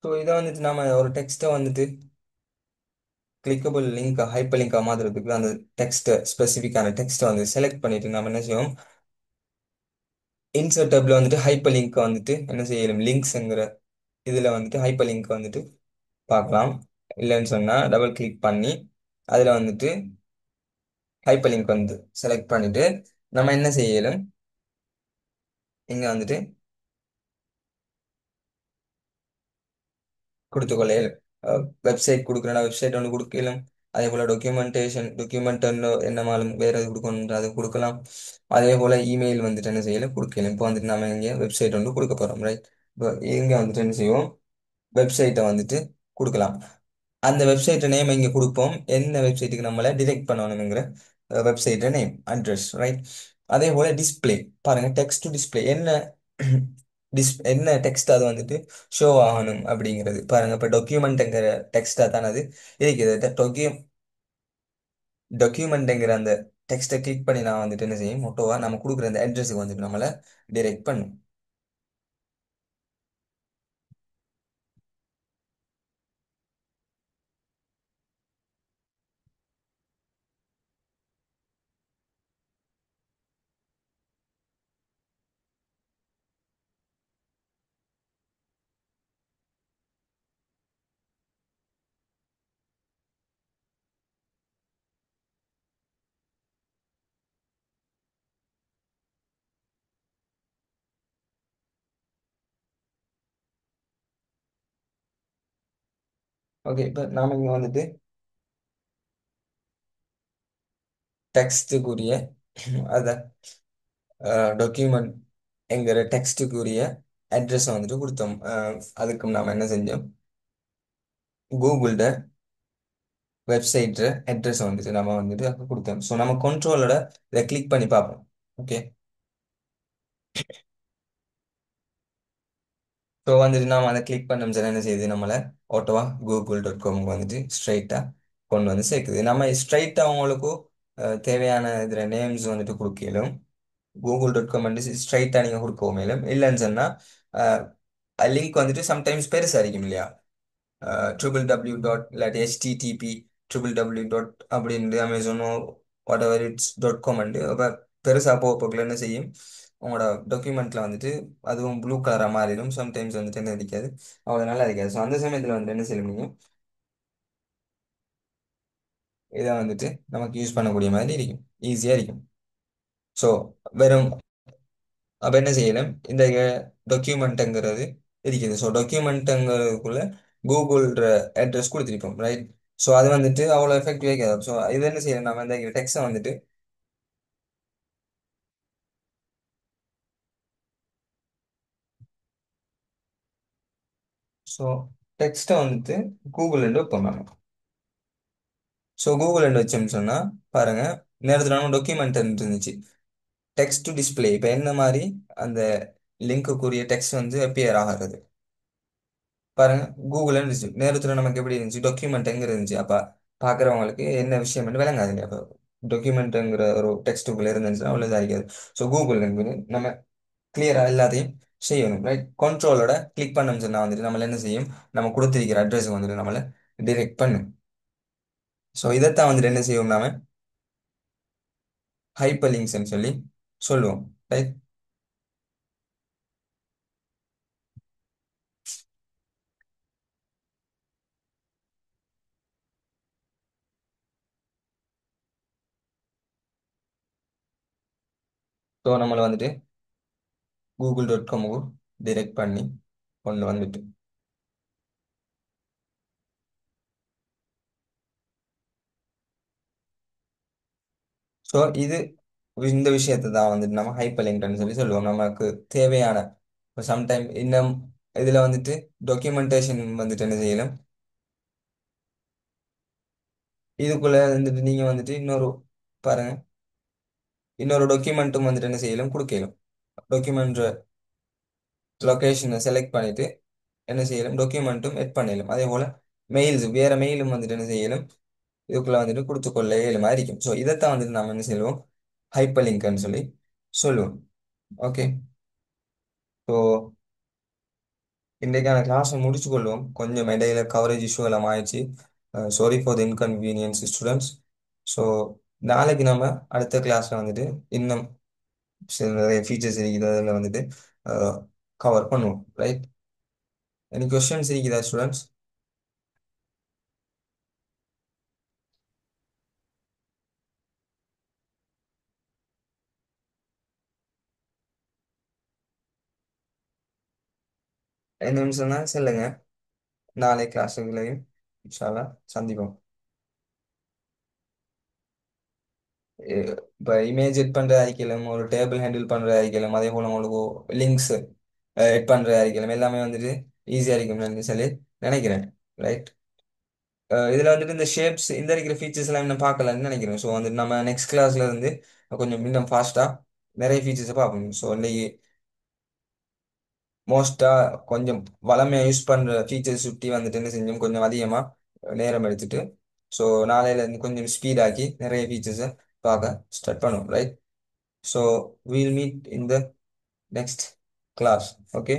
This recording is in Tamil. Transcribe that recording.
ஸோ இதை வந்துட்டு நாம ஒரு டெக்ஸ்ட்டை வந்துட்டு கிளிக்கபிள் லிங்க் ஹைப்பர் லிங்காக மாற்றுறதுக்கு அந்த டெக்ஸ்ட்டை ஸ்பெசிஃபிக்கான டெக்ஸ்ட்டை வந்து செலக்ட் பண்ணிட்டு நம்ம என்ன செய்வோம், இன்சர்ட் டேப்ல வந்துட்டு ஹைப்பர் லிங்க் வந்துட்டு என்ன செய்யணும், லிங்க்ஸ்ங்கிற இதில் வந்துட்டு ஹைப்பர் லிங்க் வந்துட்டு பார்க்கலாம். இல்லைன்னு சொன்னால் டபுள் கிளிக் பண்ணி அதில் வந்துட்டு ஹைப்பர் லிங்க் வந்து செலக்ட் பண்ணிட்டு நம்ம என்ன செய்யலும், இங்கே வந்துட்டு கொடுத்துக்கொள்ள வெப்சைட் கொடுக்குறேன்னா வெப்சைட் ஒன்று கொடுக்கலாம். அதே போல் டாக்குமெண்ட் என்னமாலும் வேறு எது கொடுக்கணும் அது கொடுக்கலாம். அதே போல் இமெயில் வந்துட்டு என்ன செய்யலாம் கொடுக்கலாம். இப்போ வந்துட்டு நம்ம இங்கே வெப்சைட் ஒன்று கொடுக்க போகிறோம், ரைட்? இப்போ இங்கே வந்துட்டு என்ன செய்வோம், வெப்சைட்டை வந்துட்டு கொடுக்கலாம். அந்த வெப்சைட் நேம் இங்கே கொடுப்போம், என்ன வெப்சைட்டுக்கு நம்மளை டிரெக்ட் பண்ணணுங்கிற வெப்சைட் நேம் அட்ரஸ், ரைட்? அதே போல டிஸ்ப்ளே பாருங்க, டெக்ஸ்ட் டு டிஸ்ப்ளே என்ன என்ன டெக்ஸ்ட் அது வந்துட்டு ஷோ ஆகணும் அப்படிங்கிறது பாருங்க. இப்போ டாக்குமெண்ட்ங்கிற டெக்ஸ்டா தான் அது இருக்குது. டாக்குமெண்ட்ங்கிற அந்த டெக்ஸ்ட்டை கிளிக் பண்ணி நான் வந்துட்டு என்ன செய்யும், மொட்டோவா நம்ம கொடுக்குற அந்த அட்ரஸுக்கு வந்துட்டு நம்மளை டிரெக்ட் பண்ணும். ஓகே, இப்போ நாம இங்கே வந்துட்டு டெக்ஸ்ட்டுக்குரிய அதை டாக்குமெண்ட் என்கிற டெக்ஸ்ட்டுக்குரிய அட்ரஸை வந்துட்டு கொடுத்தோம். அதுக்கு நாம் என்ன செஞ்சோம், கூகுள்ட வெப்சைட் அட்ரஸை வந்துட்டு நம்ம வந்துட்டு அங்க கொடுத்தோம். ஸோ நம்ம கண்ட்ரோலோட இதை கிளிக் பண்ணி பார்ப்போம். ஓகே, ஸோ வந்துட்டு நாம் அதை கிளிக் பண்ணோம் சார், என்ன செய்யுது, நம்மளை ஆட்டோவா google.com வந்துட்டு ஸ்ட்ரைட்டாக கொண்டு வந்து சேர்க்குது. நம்ம ஸ்ட்ரைட்டாக அவங்களுக்கும் தேவையான இதில் நேம்ஸ் வந்துட்டு கொடுக்கலும். google.com வந்து ஸ்ட்ரைட்டாக நீங்கள் கொடுக்கவும் மேலும் இல்லைன்னு சொன்னால் லிங்க் வந்துட்டு சம்டைம்ஸ் பெருசாக இருக்கும் இல்லையா, www. இல்லாட்டி http www. அப்படின்னு அமேசானோ whatever it's .com and அப்போ பெருசாக போக போக்கில் என்ன செய்யும், உங்களோட டாக்குமெண்ட்டில் வந்துட்டு அதுவும் ப்ளூ கலராக மாறிடும். சம்டைம்ஸ் வந்துட்டு என்ன அடிக்காது, அவ்வளோ நல்லா இருக்காது. ஸோ அந்த சமயத்தில் வந்துட்டு என்ன செய்ய முடியும், இதை வந்துட்டு நமக்கு யூஸ் பண்ணக்கூடிய மாதிரி இருக்கும், ஈஸியாக இருக்கும். ஸோ வெறும் அப்போ என்ன செய்யலாம், இந்த டாக்குமெண்ட்டுங்கிறது இருக்குது. ஸோ டாக்குமெண்ட்டுங்கிறதுக்குள்ள கூகுள் அட்ரஸ் கொடுத்துருப்போம், ரைட்? ஸோ அது வந்துட்டு அவ்வளோ எஃபெக்ட் வைக்காது. ஸோ இது என்ன செய்யணும், நம்ம இந்த டெக்ஸ்ட்டை வந்துட்டு, ஸோ டெக்ஸ்ட்டை வந்துட்டு கூகுள் வைப்போம் நம்ம. ஸோ கூகுள் வச்சோம்னு சொன்னால் பாருங்க, நேரத்தில் நம்ம டாக்குமெண்ட் இருந்துச்சு, டெக்ஸ்ட் டு டிஸ்பிளே. இப்போ என்ன மாதிரி அந்த லிங்க்குரிய டெக்ஸ்ட் வந்து அப்பியர் ஆகிறது பாருங்க. கூகுள் இருந்துச்சு, நேரத்தில் நமக்கு எப்படி இருந்துச்சு, டாக்குமெண்ட் எங்க இருந்துச்சு. அப்போ பார்க்குறவங்களுக்கு என்ன விஷயம் விளங்காது இல்லையா. அப்போ டாக்குமெண்ட்டுங்கிற ஒரு டெக்ஸ்ட்டுக்குள்ளே இருந்துச்சுன்னா அவ்வளோ இதாக இருக்காது. ஸோ கூகுள் நம்ம கிளியராக எல்லாத்தையும் செய்யணும், ரைட்? கண்ட்ரோலோட கிளிக் பண்ணோம்னு சொன்னால் வந்துட்டு நம்மள என்ன செய்யும், நம்ம கொடுத்திருக்கிற அட்ரஸுக்கு வந்துட்டு நம்மளை டிரெக்ட் பண்ணும். ஸோ இதைத்தான் வந்துட்டு என்ன செய்வோம், நாம ஹைப்பர் லிங்க்ஸ்ன்னு சொல்லி சொல்லுவோம், ரைட்? ஸோ நம்மளை வந்துட்டு google.com டிரெக்ட் பண்ணி கொண்டு வந்துட்டு, ஸோ இந்த விஷயத்தை தான் வந்துட்டு நம்ம ஹைப்பர் லிங்க்னு சொல்லி சொல்லுவோம். நமக்கு தேவையான இப்போ சம்டைம் இன்னும் இதில் வந்துட்டு டாக்குமெண்டேஷன் வந்துட்டு என்ன செய்யலாம், இதுக்குள்ளே வந்துட்டு நீங்கள் வந்துட்டு பாருங்க, இன்னொரு டாக்குமெண்ட்டும் வந்துட்டு என்ன செய்யலாம் கொடுக்கலாம். டாக்குமெண்ட் லொக்கேஷனை செலக்ட் பண்ணிட்டு என்ன செய்யலாம், டாக்குமெண்ட்டும் எட் பண்ணிடலாம். அதே போல் மெயில்ஸ் வேறு மெயிலும் வந்துட்டு என்ன செய்யலாம், இதுக்குள்ள வந்துட்டு கொடுத்துக்கொள்ள இயலுமா இருக்கும். ஸோ இதைத்தான் வந்துட்டு நம்ம என்ன செய்வோம், ஹைப்பர் லிங்க்னு சொல்லி சொல்லுவோம். ஓகே, ஸோ இன்றைக்கான கிளாஸை முடிச்சு கொள்வோம். கொஞ்சம் இடையில கவரேஜ் இஷ்யூ எல்லாம் ஆயிடுச்சு. Sorry for the inconvenience students. So நாளைக்கு நம்ம அடுத்த கிளாஸில் வந்துட்டு இன்னும் சில நிறைய ஃபீச்சர்ஸ் இருக்குது அதில் வந்துட்டு கவர் பண்ணுவோம். ரைட்? எனி கொஸ்டின்ஸ் இருக்குதா ஸ்டூடெண்ட்ஸ்? என்ன நிமிஷம்னா சொல்லுங்க. நாளை கிளாஸுகளையும் இன்ஷா அல்லாஹ் சந்திப்போம். இப்போ இமேஜ் எட் பண்ணுற அறிக்கையிலும் ஒரு டேபிள் ஹேண்டில் பண்ணுற அறிக்கையிலும் அதே போல் உங்களுக்கு லிங்க்ஸ் எட் பண்ணுற அறிக்கையிலும் எல்லாமே வந்துட்டு ஈஸியாக இருக்கும்னு சொல்லி நினைக்கிறேன். ரைட்? இதில் வந்துட்டு இந்த ஷேப்ஸ் இந்த இருக்கிற ஃபீச்சர்ஸ் எல்லாம் இன்னும் பார்க்கலன்னு நினைக்கிறேன். ஸோ வந்துட்டு நம்ம நெக்ஸ்ட் கிளாஸ்ல இருந்து கொஞ்சம் இன்னும் ஃபாஸ்ட்டாக நிறைய ஃபீச்சர்ஸை பார்ப்போம். ஸோ இன்னைக்கு மோஸ்ட்டாக கொஞ்சம் வளமையாக யூஸ் பண்ணுற ஃபீச்சர்ஸ் சுற்றி வந்துட்டு என்ன செஞ்சோம், கொஞ்சம் அதிகமாக நேரம் எடுத்துட்டு ஸோ நாளையிலேருந்து கொஞ்சம் ஸ்பீடாக்கி நிறைய ஃபீச்சர்ஸை பார்க்க ஸ்டார்ட் பண்ணுவோம். Right? So we'll meet in the next class. Okay.